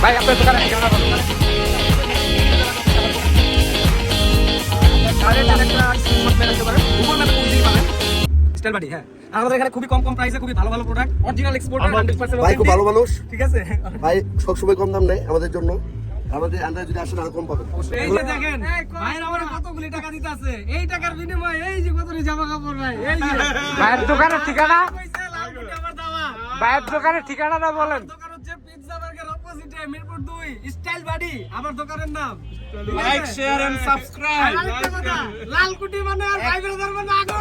ভাই আপনার দোকানে স্টাইল বাড়ি, হ্যাঁ আমাদের এখানে খুবই কম প্রাইসে খুবই ভালো প্রোডাক্ট, অরিজিনাল এক্সপোর্টার 100% ভাই খুব ভালো মানুষ, ঠিক আছে ভাই সবসময় কম দাম নেই আমাদের জন্য, আমাদের আন্ডারে যদি আসেন আরো কম পাবেন। এই যে দেখেন ভাইয়ের আমার কতগুলি টাকা দিতে আছে, এই টাকার বিনিময়ে এই যে কতগুলি জামা কাপড় ভাই, এই যে ভাইয়ের দোকানের ঠিকানা, আমার দাওয়া ভাইয়ের দোকানের ঠিকানাটা বলেন। দোকান হচ্ছে পিৎজা বার্গার অপোজিটে মিরপুর 2 স্টাইল বাড়ি আমার দোকানের নাম। Like share and subscribe. Lalkuti মানে আর ভাই ব্রাদার মানে আগুন।